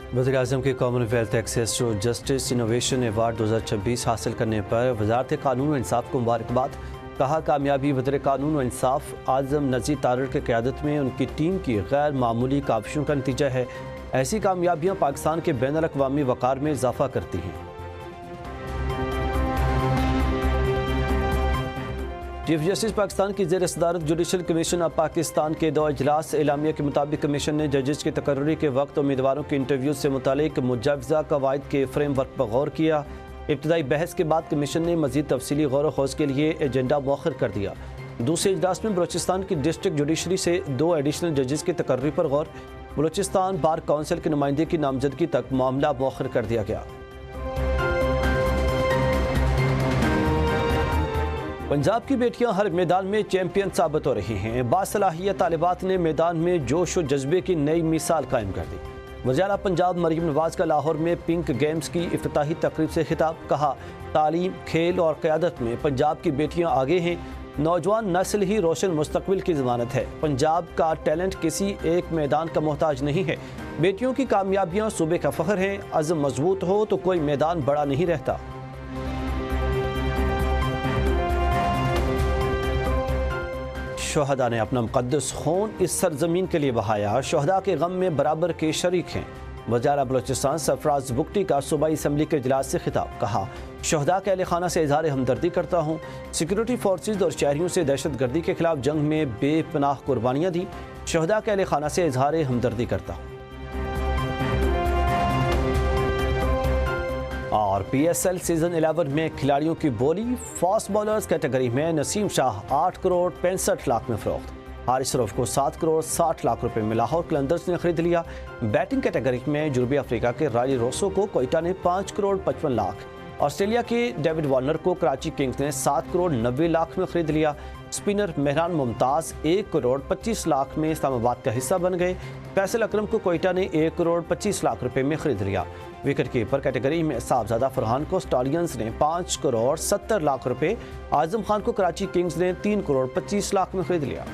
वज़ीर-ए-आज़म के Commonwealth Access to Justice Innovation Award 2026 हासिल करने पर वज़ारत कानून व इंसाफ को मुबारकबाद। कहा, कामयाबी वज़ीर कानून व इंसाफ आज़म नज़ीर तारड़ की क़यादत में उनकी टीम की गैर मामूली काविशों का नतीजा है। ऐसी कामयाबियाँ पाकिस्तान के बैनुल अक़वामी वक़ार में इजाफ़ा करती हैं। चीफ जस्टिस पाकिस्तान की ज़ेर सदारत जुडिशल कमीशन ऑफ पाकिस्तान के दो इजलास एलामिया के मुताबिक कमीशन ने जजेस की तकर्री के वक्त उम्मीदवारों के इंटरव्यू से मुतालिक मुजावजा कवायद के फ्रेमवर्क पर गौर किया। इब्तदाई बहस के बाद कमीशन ने मज़ीद तफसीली गौर व खोज के लिए एजेंडा मौखर कर दिया। दूसरे इजलास में बलोचिस्तान की डिस्ट्रिक्ट जुडिशरी से 2 एडिशनल जजेस की तकर्री पर गौर। बलोचिस्तान बार काउंसिल की नुमाइंदगी की नामजदगी तक मामला मौखर कर दिया गया। पंजाब की बेटियां हर मैदान में चैंपियन साबित हो रही हैं। बासलाहियत तालिबात ने मैदान में जोश व जज्बे की नई मिसाल कायम कर दी। वज़ीर पंजाब मरीम नवाज का लाहौर में पिंक गेम्स की इफ्तिताही तकरीब से खिताब। कहा, तालीम, खेल और क़यादत में पंजाब की बेटियां आगे हैं। नौजवान नस्ल ही रोशन मुस्तकबिल की ज़मानत है। पंजाब का टैलेंट किसी एक मैदान का मोहताज नहीं है। बेटियों की कामयाबियाँ सूबे का फ़ख्र हैं। अज़्म मजबूत हो तो कोई मैदान बड़ा नहीं रहता। शहदा ने अपना मुक़द्दस खून इस सरजमीन के लिए बहाया। शहदा के गम में बराबर के शरीक हैं। वज़ीर बलोचिस्तान सरफराज बुगटी का सूबाई असम्बली के इजलास से खिताब। कहा, शहदा के अहले खाना से इज़हार हमदर्दी करता हूँ। सिक्योरिटी फोर्सेज और शहरियों से दहशत गर्दी के खिलाफ जंग में बेपनाह कुर्बानियाँ दी। शहदा के अहले खाना से इज़हार हमदर्दी करता हूँ। और PSL सीजन 11 में खिलाड़ियों की बोली। फास्ट बॉलर्स कैटेगरी में नसीम शाह 8 करोड़ 65 लाख में फरोख्त। हारिस रऊफ को 7 करोड़ 60 लाख रुपए में लाहौर कलंदर्स ने खरीद लिया। बैटिंग कैटेगरी में जनूबी अफ्रीका के राली रोसो को कोयटा ने 5 करोड़ 55 लाख। ऑस्ट्रेलिया के डेविड वार्नर को कराची किंग्स ने 7 करोड़ 90 लाख में खरीद लिया। स्पिनर मेहरान मुमताज़ 1 करोड़ 25 लाख में इस्लामाबाद का हिस्सा बन गए। फैसल अकरम को कोयटा ने 1 करोड़ 25 लाख रुपए में खरीद लिया। विकेट कीपर कैटेगरी में साहबजादा फरहान को स्टालियंस ने 5 करोड़ 70 लाख रुपए, आजम खान को कराची किंग्स ने 3 करोड़ 25 लाख में खरीद लिया।